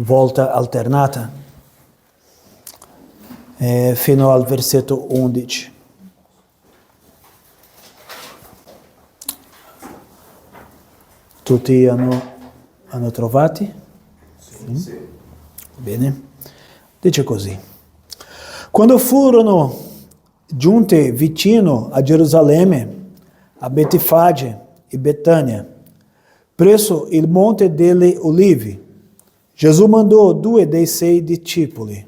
volta alternata, fino al versetto 11. Tutti hanno trovati? Sì. Bene. Dice così. Quando furono giunte vicino a Gerusalemme, a Betifage e Betânia, presso il Monte delle Olive, Gesù mandò 2 dei 6 discepoli,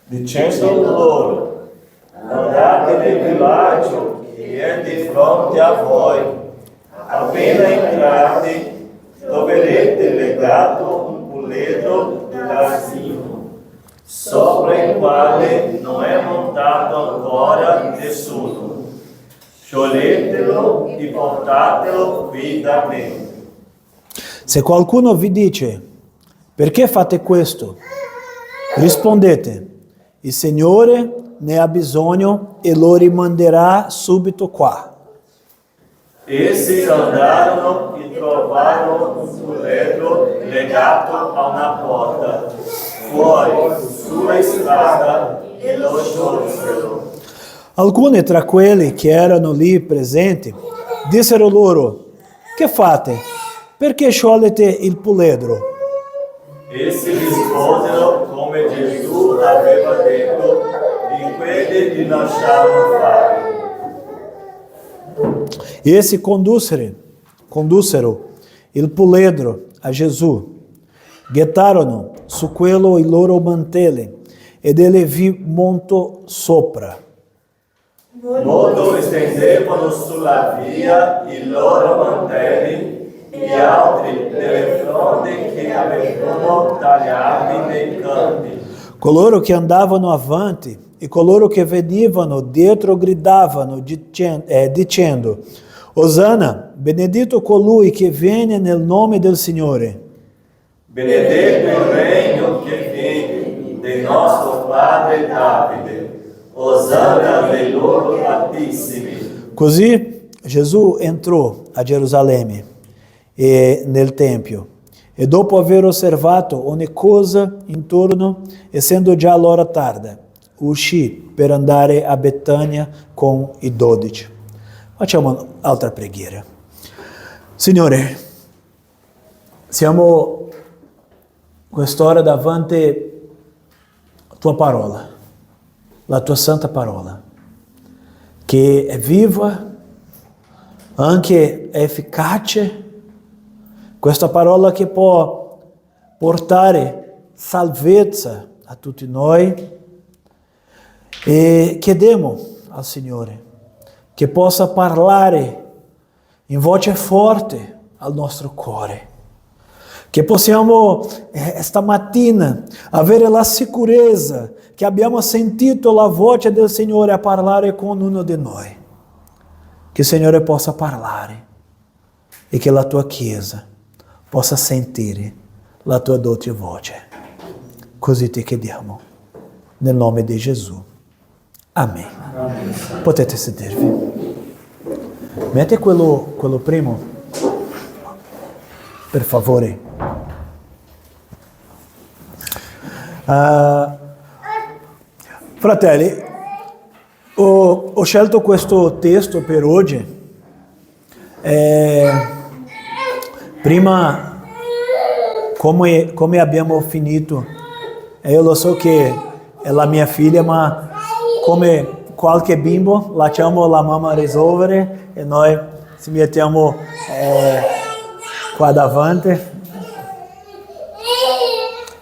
dicendo loro: andate nel villaggio che è di fronte a voi. Appena entrate, troverete legato un puledro d'asino, sopra il quale non è montato ancora nessuno. Scioglietelo e portatelo qui da me. Se qualcuno vi dice, perché fate questo? Rispondete, il Signore ne ha bisogno e lo rimanderà subito qua. Essi andarono e trovarono un puledro legato a una porta, fuori, sulla strada, e lo sciolsero. Alcuni tra quelli che erano lì presenti dissero loro, che fate? Perché sciogliete il puledro? Essi risposero come Gesù aveva detto, e quelli li lasciarono fare. E essi condussero il puledro a Gesù, gettarono su quello il loro mantelli ed ele vi montò sopra. Molto estendevano sulla via i loro mantelli e altri delle fronde che avevano tagliati nei campi. Coloro che andavano avanti e coloro che venivano dietro gridavano dicendo, Osanna, benedito colui che viene nel nome del Signore. Benedetto il regno che viene del nostro padre Davide. Osanna nei loro altissimi. Così Gesù entrò a Gerusalemme e nel Tempio e dopo aver osservato ogni cosa intorno, essendo già l'ora tarda, uscì per andare a Betania con i 12. Facciamo un'altra preghiera. Signore, siamo quest'ora davanti alla tua parola, la tua santa parola, che è viva, anche efficace, questa parola che può portare salvezza a tutti noi. E chiediamo al Signore che possa parlare in voce forte al nostro cuore, che possiamo stamattina avere la sicurezza che abbiamo sentito la voce del Signore a parlare con uno di noi, che il Signore possa parlare e che la tua Chiesa possa sentire la tua dolce voce. Così ti chiediamo, nel nome di Gesù. Amen. Amen. Potete sedervi. Mette quello primo, per favore. Fratelli, ho scelto questo testo per oggi. Prima, come abbiamo finito, io lo so che è la mia figlia, ma come qualche bimbo lasciamo la mamma risolvere e noi ci mettiamo qua davanti.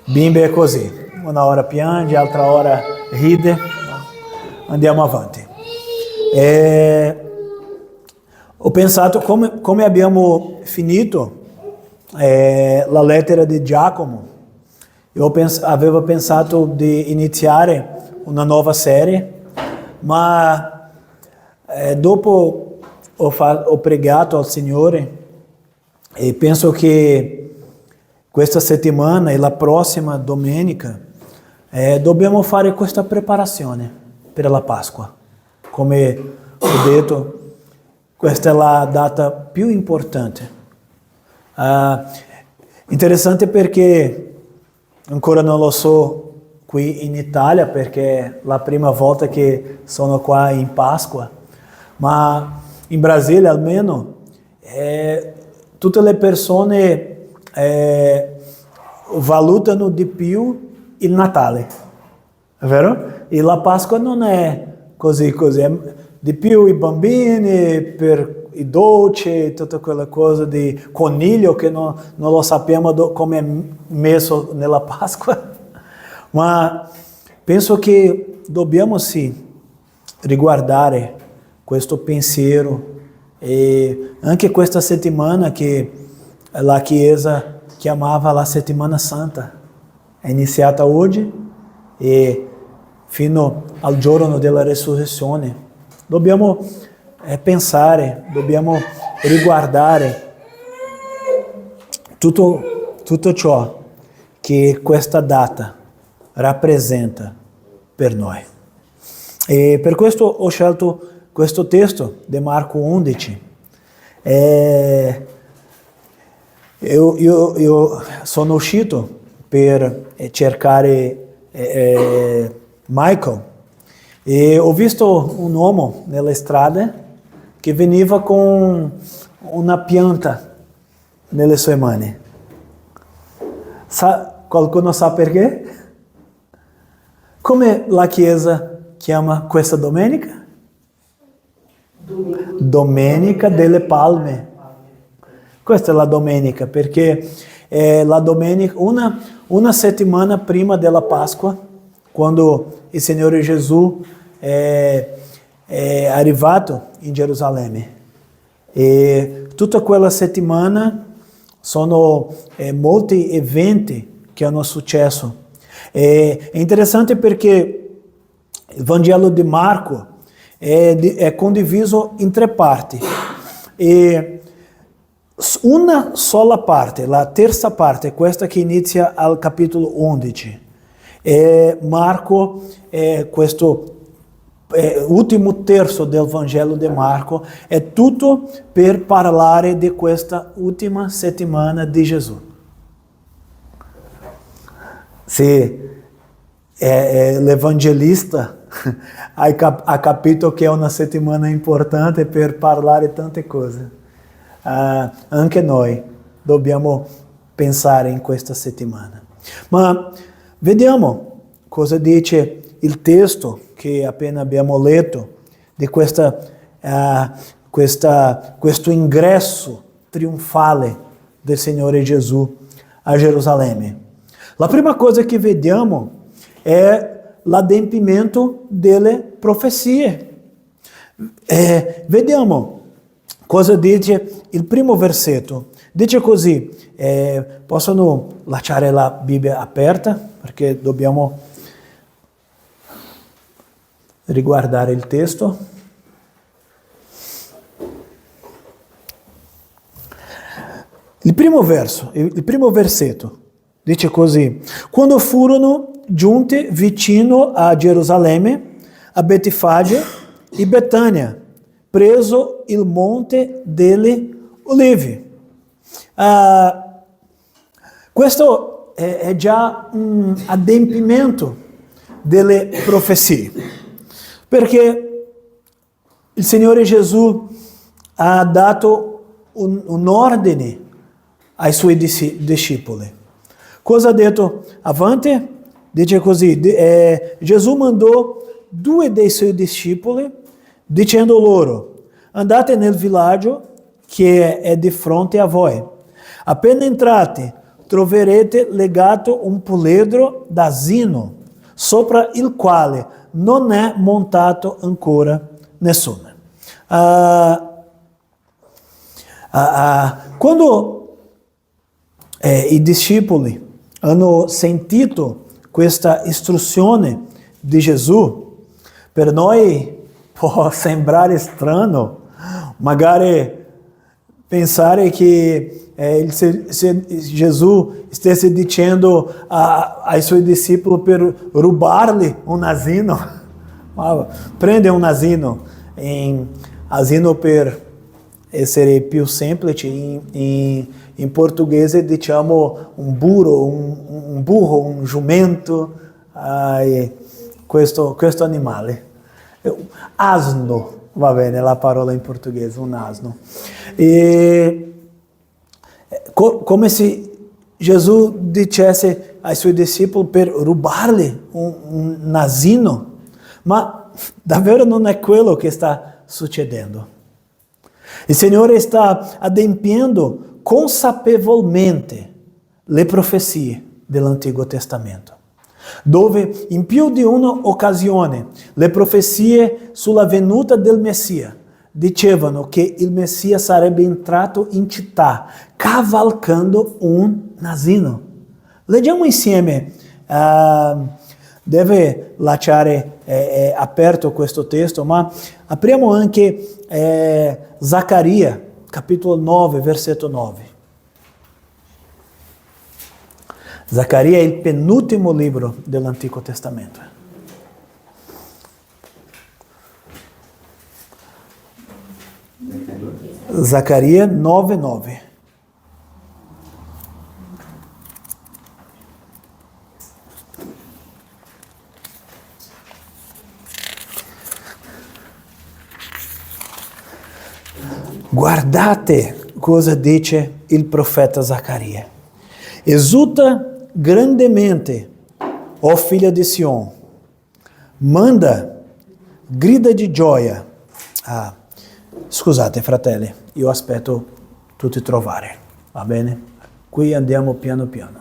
Bimbo è così, una ora piange, altra ora ride, andiamo avanti. Ho pensato, come abbiamo finito la lettera di Giacomo, io avevo pensato di iniziare una nuova serie, ma dopo ho pregato al Signore e penso che questa settimana e la prossima domenica dobbiamo fare questa preparazione per la Pasqua. Come ho detto, questa è la data più importante. Interessante perché ancora non lo so qui in Italia perché è la prima volta che sono qua in Pasqua, ma in Brasile almeno tutte le persone valutano di più il Natale, è vero? E la Pasqua non è così, è di più i bambini per i dolci, tutta quella cosa di coniglio che non lo sappiamo come è messo nella Pasqua, ma penso che dobbiamo sì riguardare questo pensiero e anche questa settimana che la Chiesa chiamava la Settimana Santa è iniziata oggi e fino al giorno della resurrezione. Dobbiamo pensare, dobbiamo riguardare tutto ciò che questa data rappresenta per noi. E per questo ho scelto questo testo di Marco 11. Io sono uscito per cercare Michael e ho visto un uomo nella strada che veniva con una pianta nelle sue mani. Qualcuno sa perché? Come la Chiesa chiama questa domenica? Domenica delle Palme. Questa è la domenica perché è la domenica, una settimana prima della Pasqua, quando il Signore Gesù è arrivato in Gerusalemme. E tutta quella settimana sono molti eventi che hanno successo. È interessante perché il Vangelo di Marco è condiviso in 3 parti. E una sola parte, la terza parte, questa che inizia al capitolo 11. Marco, questo ultimo terzo del Vangelo di Marco, è tutto per parlare di questa ultima settimana di Gesù. Se l'evangelista ha capito che è una settimana importante per parlare tante cose, anche noi dobbiamo pensare in questa settimana. Ma vediamo cosa dice il testo che appena abbiamo letto di questo ingresso trionfale del Signore Gesù a Gerusalemme. La prima cosa che vediamo è l'adempimento delle profezie. Vediamo cosa dice il primo versetto. Dice così, possono lasciare la Bibbia aperta perché dobbiamo riguardare il testo. Il primo versetto dice così: quando furono giunti vicino a Gerusalemme, a Betfage e Betania, preso il monte delle Olive. Questo è già un adempimento delle profezie, perché il Signore Gesù ha dato un ordine ai suoi discepoli. Cosa ha detto avanti? Dice così, Gesù mandò 2 dei suoi discepoli dicendo loro: andate nel villaggio che è di fronte a voi. Appena entrate, troverete legato un puledro d'asino, sopra il quale non è montato ancora nessuno. Quando i discepoli hanno sentito questa istruzione di Gesù, per noi può sembrare strano, magari pensare che Gesù stesse dicendo ai suoi discepoli per rubarli un asino. Prende un asino, asino per essere più semplice, in in portoghese diciamo un burro, un burro, un jumento, questo animale. Asno, va bene la parola in portoghese, un asno. Come se Gesù dicesse ai suoi discepoli per rubarli un asino, ma davvero non è quello che sta succedendo. Il Signore sta adempiendo consapevolmente le profezie dell'Antico Testamento, dove in più di un'occasione le profezie sulla venuta del Messia dicevano che il Messia sarebbe entrato in città cavalcando un asino. Leggiamo insieme, deve lasciare aperto questo testo, ma apriamo anche Zaccaria, capitolo 9, versetto 9. Zaccaria è il penultimo libro dell'Antico Testamento. Zaccaria 9:9. Guardate cosa dice il profeta Zaccaria. Esulta grandemente, ó filha di Sion. Manda, grida di gioia. Scusate fratelli, io aspetto tutti trovare, va bene? Qui andiamo piano piano.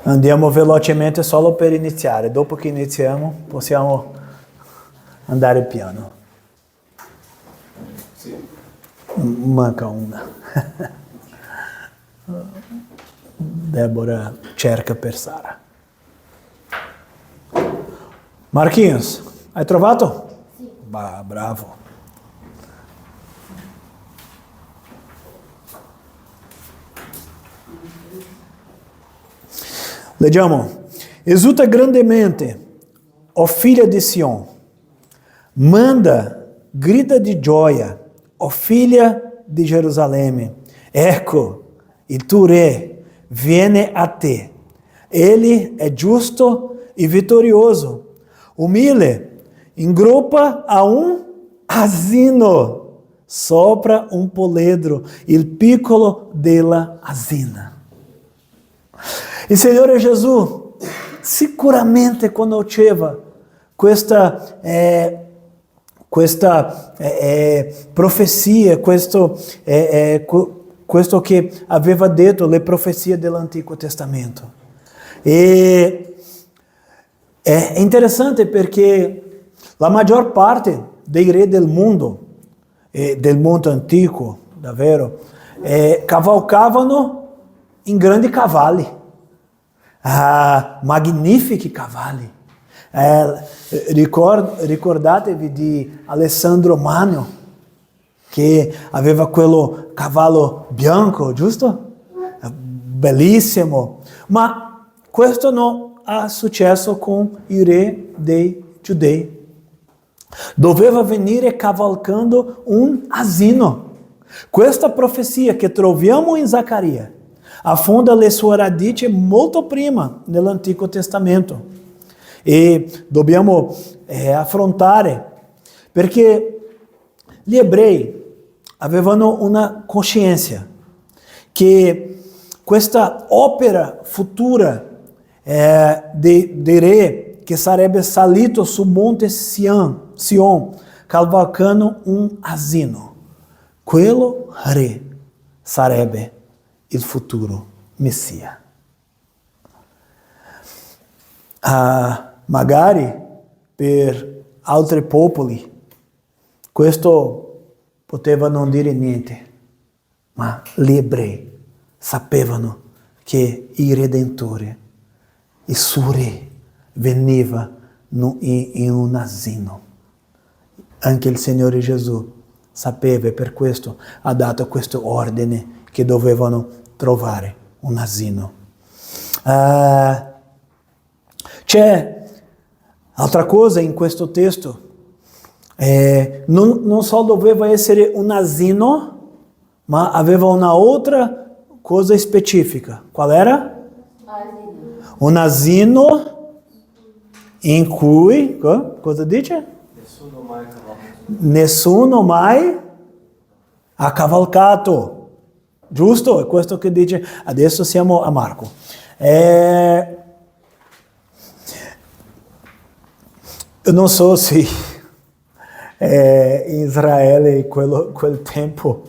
Andiamo velocemente solo per iniziare. Dopo che iniziamo possiamo andare piano. Sì. Manca una. Deborah cerca per Sara. Marquinhos, hai trovato? Sì. Bravo. Leggiamo. Esulta grandemente, ó figlia di Sion. Manda, grida di gioia, ó figlia di Gerusalemme. Ecco, il tuo re viene a te. Ele è giusto e vitorioso. Umile, ingroppa a un asino, sopra un poledro, il piccolo della asina. Il Signore Gesù sicuramente conosceva questa profecia, questo che aveva detto le profezie dell'Antico Testamento. E è interessante perché la maggior parte dei re del mondo antico, davvero, cavalcavano in grandi cavalli, magnifici cavalli. Ricordatevi di Alessandro Magno, che aveva quello cavallo bianco, giusto? Bellissimo. Ma questo non ha successo con i re dei giudei. Doveva venire cavalcando un asino. Questa profecia che troviamo in Zaccaria affonda le sue radici molto prima nell'Antico Testamento. E dobbiamo affrontare, perché gli ebrei avevano una coscienza che questa opera futura di re che sarebbe salito sul monte Sion, cavalcando un asino, quello re sarebbe il futuro Messia. Magari per altri popoli questo poteva non dire niente, ma gli ebrei sapevano che il Redentore, il suo re, veniva in un asino. Anche il Signore Gesù sapeva e per questo ha dato questo ordine che dovevano trovare un asino. C'è altra cosa in questo testo non só doveva essere un asino, ma aveva una outra cosa specifica. Qual era? Un asino in cui, cosa dice? Nessuno mai ha cavalcato. Giusto? È questo che dice. Adesso siamo a Marco. Eu non so se in Israele, quel tempo,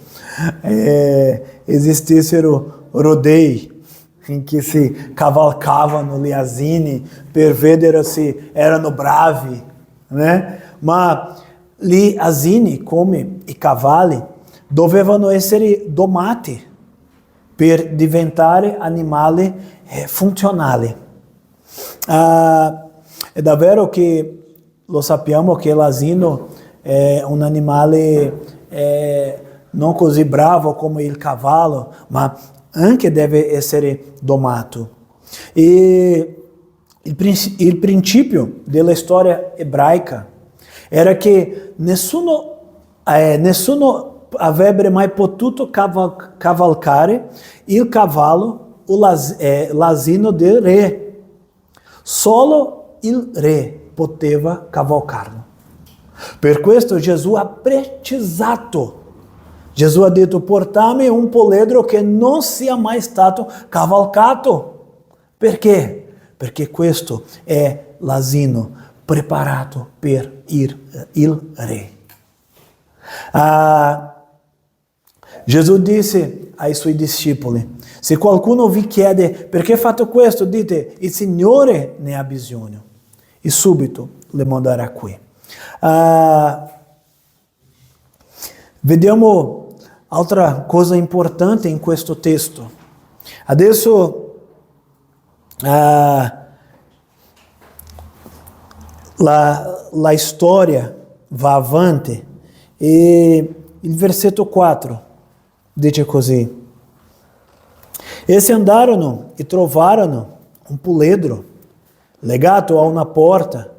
esistissero rodei em que se cavalcavano gli asini per vedere se erano bravi, né? Ma gli asini, come i cavalli, dovevano essere domati per diventare animali funzionali. È davvero che lo sappiamo che l'asino è un animale non così bravo come il cavallo, ma anche deve essere domato. E il principio della storia ebraica era che nessuno avrebbe mai potuto cavalcare il cavallo o l'asino del re. Solo il re poteva cavalcarlo. Per questo Gesù ha precisato. Gesù ha detto: portami un poledro che non sia mai stato cavalcato. Perché? Perché questo è l'asino preparato per il re. Gesù disse ai suoi discepoli: se qualcuno vi chiede perché fate questo, dite: il Signore ne ha bisogno, e subito le manderà qui. Vediamo altra cosa importante in questo testo. Adesso la storia va avanti e il versetto 4 dice così: essi andarono e trovarono un puledro legato a una porta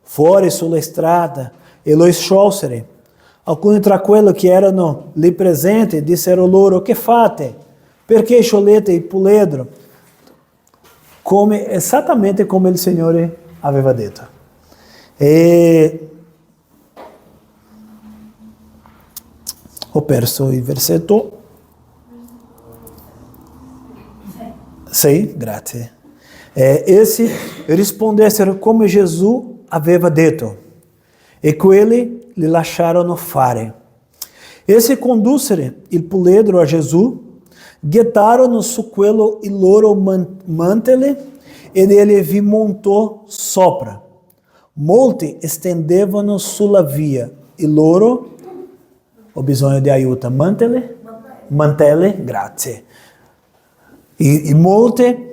fuori sulla strada e lo sciolsero. Alcuni tra quelli che erano lì presenti dissero loro: che fate? Perché sciogliete il puledro? Esattamente come il Signore aveva detto. E ho perso il versetto 6, grazie. Essi rispondessero come Gesù aveva detto, e quelli li lasciarono fare. Essi condussero il puledro a Gesù, gettarono su quello il loro mantele ed ele vi montò sopra. Molti stendevano sulla via il loro, ho bisogno di aiuto, mantele, grazie. E molti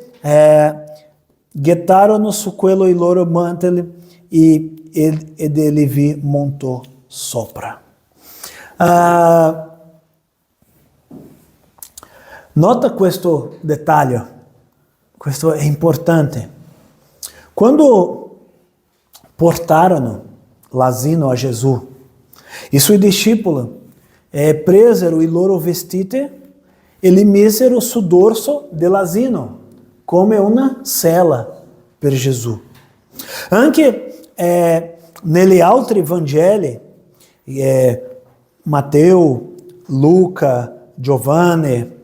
gettarono su quello il loro mantele ed ele vi montò sopra. Nota questo dettaglio, questo è importante. Quando portarono l'asino a Gesù, i suoi discepoli presero i loro vestiti e li misero sul dorso dell'asino come una sella per Gesù. Anche negli altri Vangeli, Matteo, Luca, Giovanni,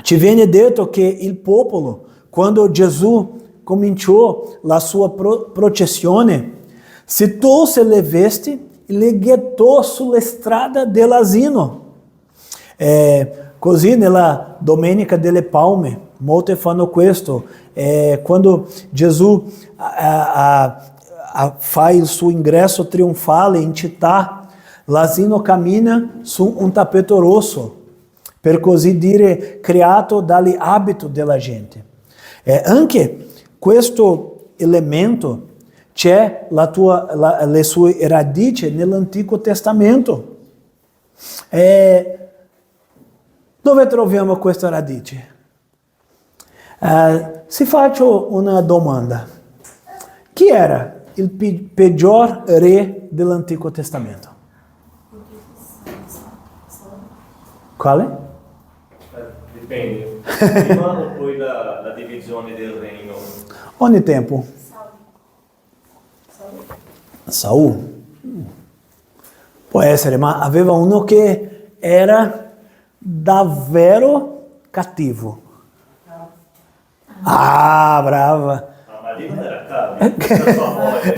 ci viene detto che il popolo, quando Gesù cominciò la sua processione, si tolse le vesti e le gettò sulla strada dell'asino. Così nella Domenica delle Palme, molti fanno questo. Quando Gesù fa il suo ingresso trionfale in città, l'asino cammina su un tappeto rosso, per così dire creato dagli abiti della gente. Anche questo elemento c'è le sue radici nell'Antico Testamento. Dove troviamo questa radice? Se faccio una domanda: chi era il peggior re dell'Antico Testamento? Quale? Dipende. Prima o poi la divisione del regno? Ogni tempo. Saul. Può essere, ma aveva uno che era davvero cattivo. Ah, brava. Ma lì non era Acabe, sua moglie.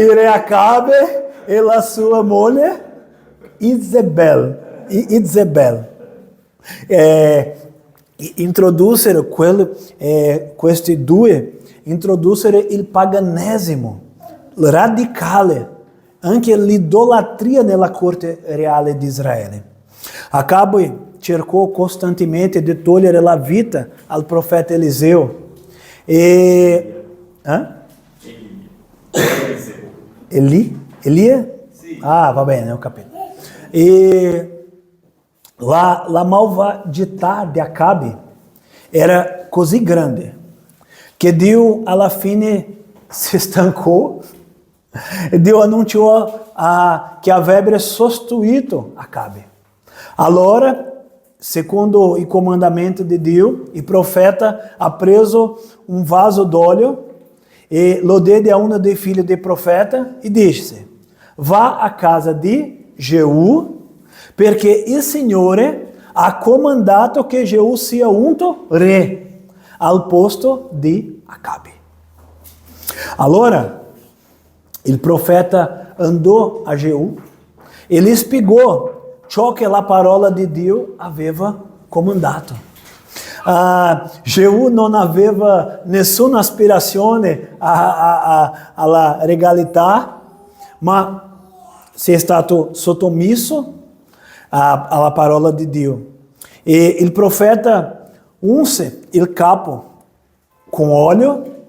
Il re Acabe e la sua moglie Izebel. Introdussero questi due, introdussero il paganesimo radicale, anche l'idolatria nella corte reale di Israele. Acabe cercò costantemente di togliere la vita al profeta Eliseo. Elia? Sì. Ah, va bene, ho capito. E la malvagità di Acabe era così grande che Dio alla fine si stancò e Dio annunciò che avrebbe sostituito Acabe. Allora, secondo il comandamento di Dio, il profeta ha preso un vaso d'olio e lo diede a uno dei figli del profeta e disse: vá a casa di Jeú, perché il Signore ha comandato che Jeú sia unto re al posto di Acabe. Allora il profeta andò a Jeú e gli spiegò ciò che la parola di Dio aveva comandato. Jeú non aveva nessuna aspirazione alla regalità, ma si è stato sottomesso alla parola di Dio. E il profeta unse il capo con olio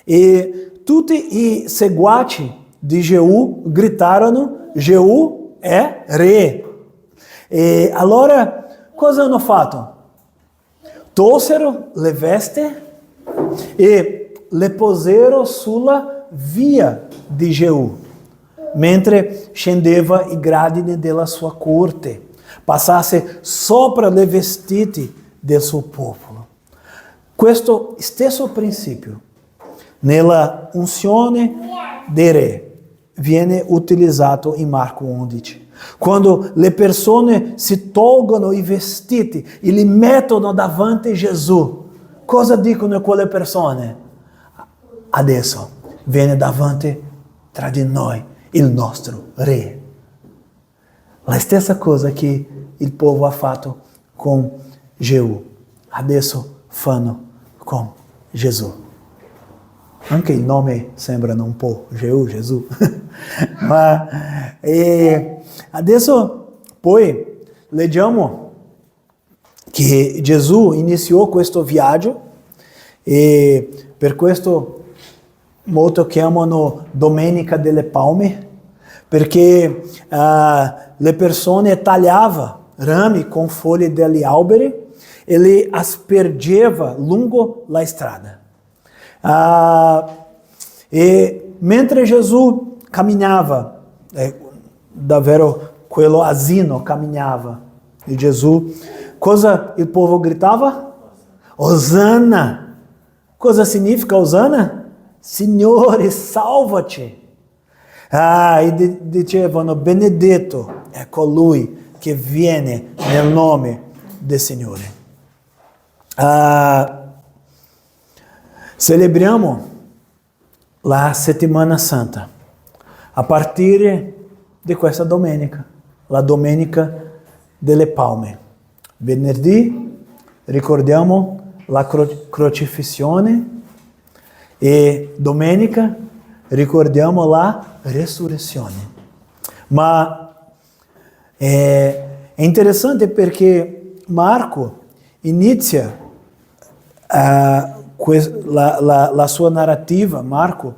e tutti i seguaci di Jeú gritarono: Jeú è re. E allora cosa hanno fatto? Tolsero le vesti e le posero sulla via di Jeú, mentre scendeva i gradini della sua corte, passasse sopra le vestiti del suo popolo. Questo stesso principio nella unzione dei re viene utilizzato in Marco 11. Quando le persone si tolgono i vestiti e li mettono davanti a Gesù, cosa dicono quelle persone? Adesso viene davanti tra di noi il nostro re. La stessa cosa che il povo ha fatto con Jeú, adesso fanno con Gesù. Anche il nome sembra un po' Gesù. Ma adesso poi leggiamo che Gesù iniziò questo viaggio e per questo molto chiamano Domenica delle Palme, perché le persone tagliavano rami con foglie degli alberi e li aspergeva lungo la strada. E mentre Gesù camminava, davvero quello asino camminava, e Gesù, cosa il povo gritava? Osana! Cosa significa Osana? Signore, salva-te! E dicevano, benedetto è colui che viene nel nome del Signore. Celebriamo la Settimana Santa a partire di questa domenica, la Domenica delle Palme. Venerdì ricordiamo la crocifissione e domenica ricordiamo la resurrezione. Ma è interessante perché Marco inizia la sua narrativa, Marco,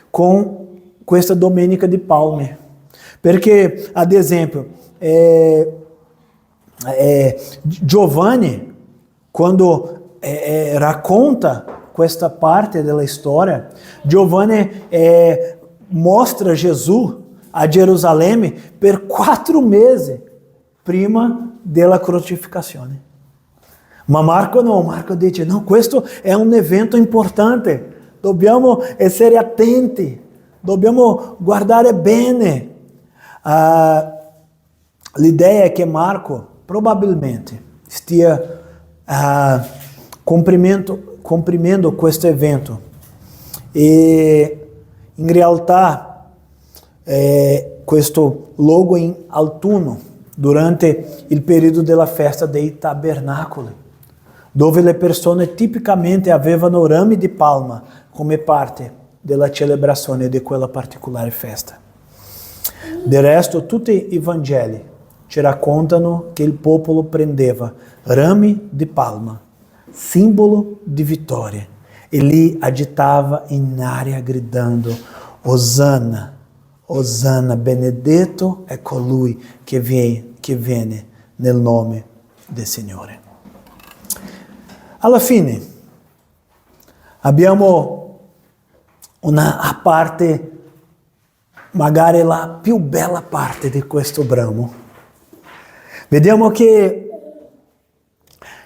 con questa Domenica di Palme. Perché, ad esempio, Giovanni, quando racconta questa parte della storia, Giovanni mostra Gesù a Gerusalemme per 4 mesi prima della crocificazione. Ma Marco no, Marco dice, no, questo è un evento importante, dobbiamo essere attenti, dobbiamo guardare bene. L'idea è che Marco probabilmente stia comprimendo questo evento e in realtà questo luogo in autunno, durante il periodo della festa dei tabernacoli, dove le persone tipicamente avevano rami di palma come parte della celebrazione di quella particolare festa. Del resto, tutti i Vangeli ci raccontano che il popolo prendeva rami di palma, simbolo di vittoria, e li agitava in aria gridando: Osanna, Osanna, benedetto è colui che viene nel nome del Signore. Alla fine abbiamo una parte, magari la più bella parte di questo brano. Vediamo che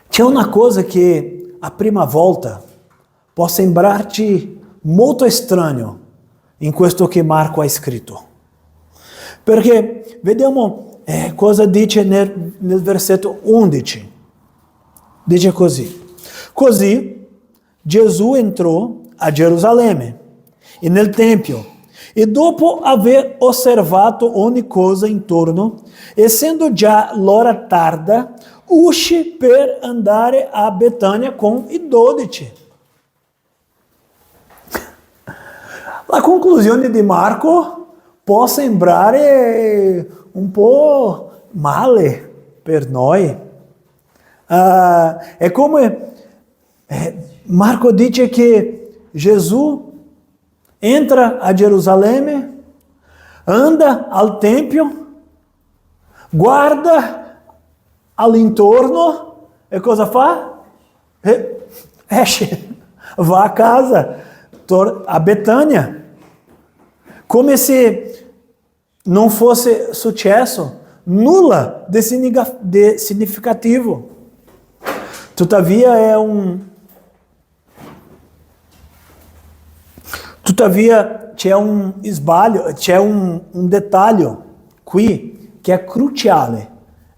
c'è una cosa che a prima volta può sembrarci molto strano in questo che Marco ha scritto. Perché vediamo cosa dice nel versetto 11. Dice così: Così Gesù entrò a Gerusalemme e nel Tempio, e dopo aver osservato ogni cosa intorno, essendo già l'ora tarda, uscì per andare a Betania con i 12. La conclusione di Marco può sembrare un po' male per noi. È come Marco dice che Gesù entra a Gerusalemme, anda al Tempio, guarda all'intorno e cosa fa? Esce, va a casa, a Betania, come se non fosse successo nulla di significativo. Tuttavia c'è un sbaglio, c'è un dettaglio qui che è cruciale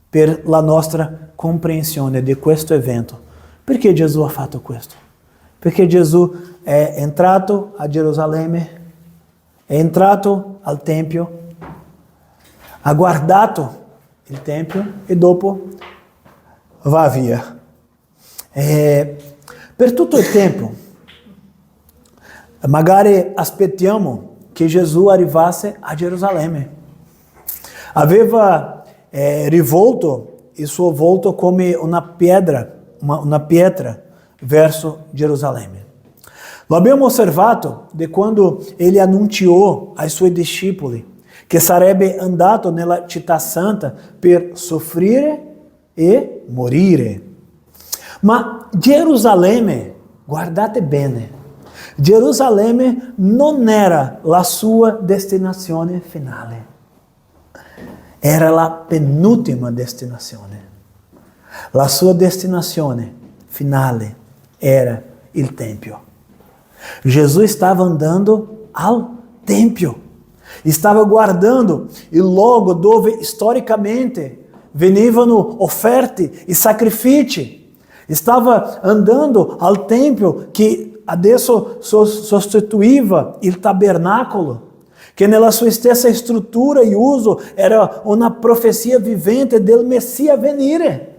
per la nostra comprensione di questo evento. Perché Gesù ha fatto questo? Perché Gesù è entrato a Gerusalemme, è entrato al Tempio, ha guardato il Tempio e dopo va via. Per tutto il tempo, magari aspettiamo che Gesù arrivasse a Gerusalemme. Aveva rivolto il suo volto come una pietra verso Gerusalemme. Lo abbiamo osservato di quando ele annunciò ai suoi discepoli che sarebbe andato nella città santa per soffrire e morire. Ma Gerusalemme, guardate bene, Gerusalemme non era la sua destinazione finale, era la penultima destinazione. La sua destinazione finale era il Tempio. Gesù stava andando al Tempio, stava guardando il luogo dove storicamente venivano offerti i sacrifici, stava andando al Tempio che adesso sostituiva il tabernacolo, che nella sua stessa struttura e uso era una profezia vivente del Messia a venire.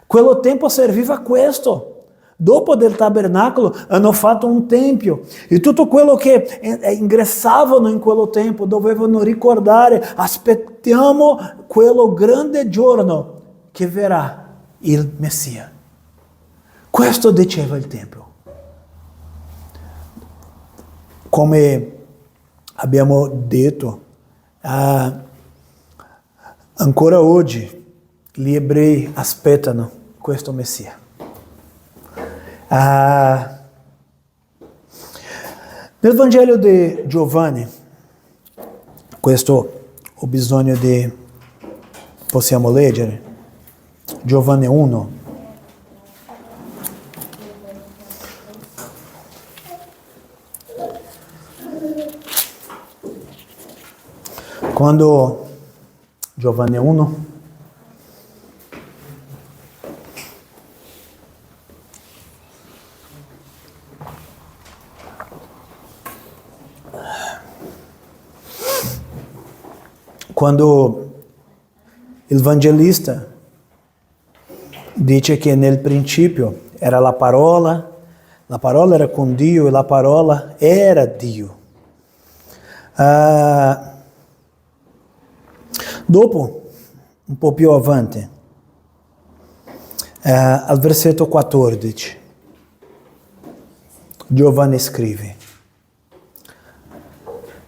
Quello tempo serviva a questo. Dopo del tabernacolo hanno fatto un tempio e tutto quello che ingressavano in quello tempo dovevano ricordare: aspettiamo quello grande giorno che verrà il Messia. Questo diceva il Tempio. Come abbiamo detto, ancora oggi gli ebrei aspettano questo Messia. Nel Vangelo di Giovanni, questo ho bisogno di, possiamo leggere, Giovanni 1. Quando Giovanni 1, quando il Evangelista dice che nel principio era la parola era con Dio e la parola era Dio. Dopo, un po' più avanti, al versetto 14, Giovanni scrive: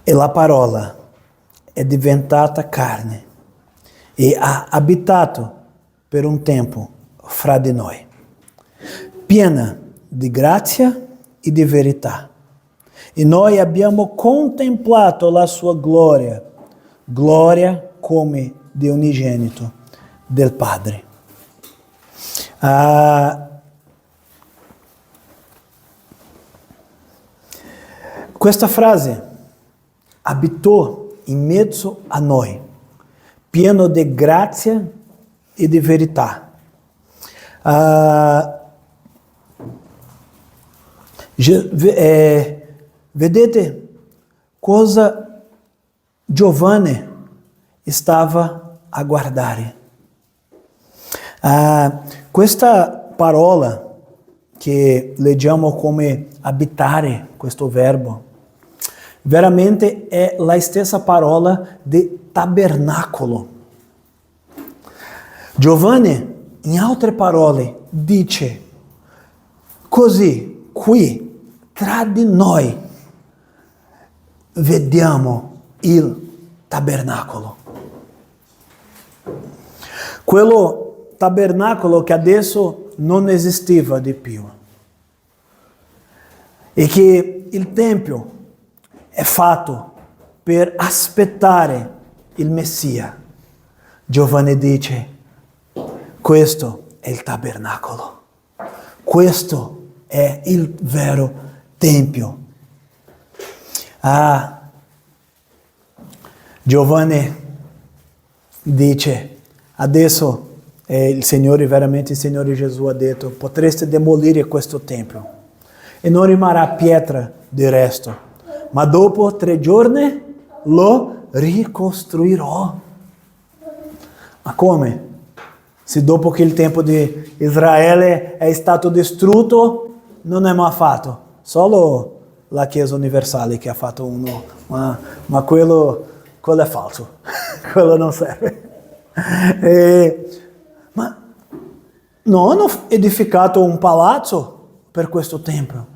e la parola è diventata carne e ha abitato per un tempo fra di noi, piena di grazia e di verità. E noi abbiamo contemplato la sua gloria, gloria come di unigenito del Padre. Questa frase, abitò in mezzo a noi, pieno di grazia e di verità. Vedete cosa Giovanni stava a guardare. Questa parola che leggiamo come abitare, questo verbo, veramente è la stessa parola di tabernacolo. Giovanni, in altre parole, dice: così qui tra di noi vediamo il tabernacolo. Quello tabernacolo che adesso non esisteva di più. E che il Tempio è fatto per aspettare il Messia. Giovanni dice: questo è il tabernacolo. Questo è il vero Tempio. Giovanni dice: adesso il Signore, veramente il Signore Gesù ha detto: potreste demolire questo Tempio e non rimarrà pietra di resto, ma dopo 3 giorni lo ricostruirò. Ma come? Se dopo che il Tempio di Israele è stato distrutto, non è mai fatto. Solo la Chiesa universale che ha fatto uno, ma quello è falso. Quello non serve. Ma non hanno edificato un palazzo per questo Tempio.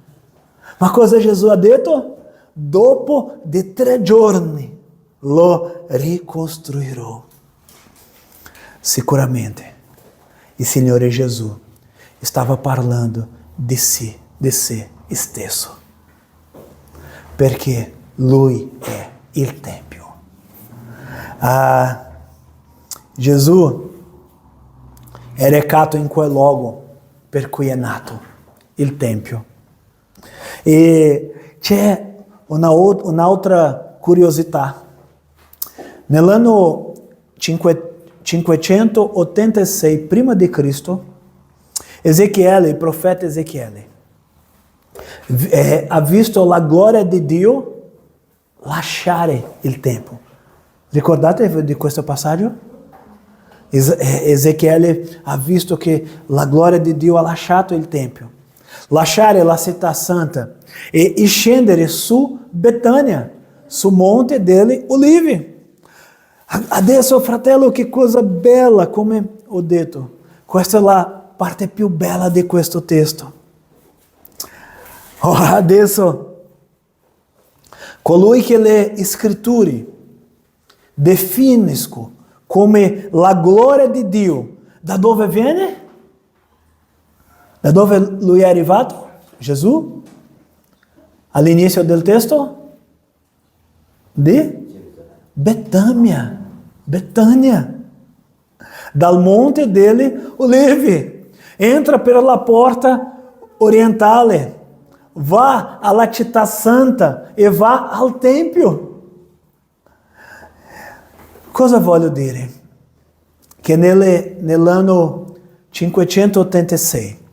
Ma cosa Gesù ha detto? Dopo di 3 giorni lo ricostruirò. Sicuramente il Signore Gesù stava parlando di sé stesso, perché Lui è il Tempio. Gesù è recato in quel luogo per cui è nato il Tempio. E c'è un'altra curiosità. Nell'anno 586 prima di Cristo, Ezechiele, il profeta Ezechiele, ha visto la gloria di Dio lasciare il Tempio. Ricordate di questo passaggio? Ezechiele ha visto che la gloria di Dio ha lasciato il Tempio, lasciare la città santa e scendere su Betania, sul Monte delle Olive. Adesso, fratello, che cosa bella, come ho detto. Questa è la parte più bella di questo testo. Adesso, colui che le scritture definiscono come la gloria di Dio, da dove viene? Da dove lui è arrivato? Gesù? All'inizio del testo? Di Betânia. Betânia. Dal Monte delle Olive. Entra per la porta orientale. Va alla città santa e va al Tempio. Cosa voglio dire? Che nell'anno 586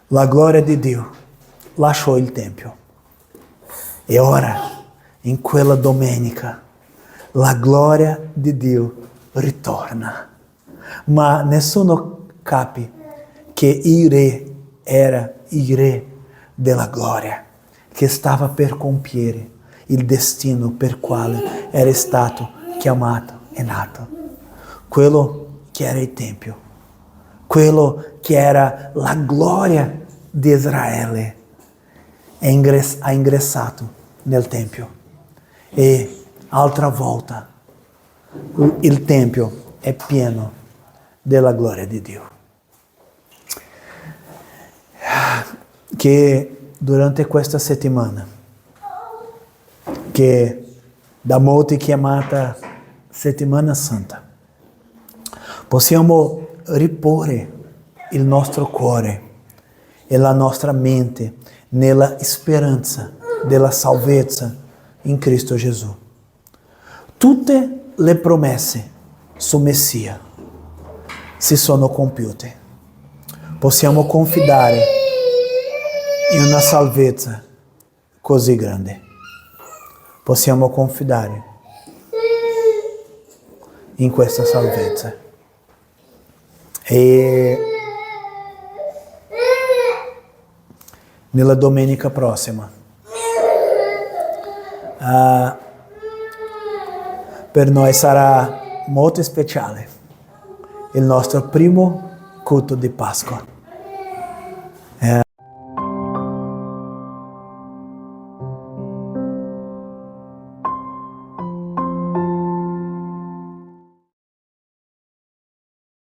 la gloria di Dio lasciò il Tempio. E ora, in quella domenica, la gloria di Dio ritorna. Ma nessuno capi che il re era il re della gloria, che stava per compiere il destino per quale era stato chiamato e nato. Quello che era il Tempio, quello che era la gloria di Israele, ha ingressato nel Tempio. E altra volta il Tempio è pieno della gloria di Dio. Che durante questa settimana, che da molti chiamata Settimana Santa, possiamo riporre il nostro cuore e la nostra mente nella speranza della salvezza in Cristo Gesù. Tutte le promesse su Messia si sono compiute. Possiamo confidare in una salvezza così grande. Possiamo confidare in questa salvezza. E nella domenica prossima per noi sarà molto speciale il nostro primo culto di Pasqua.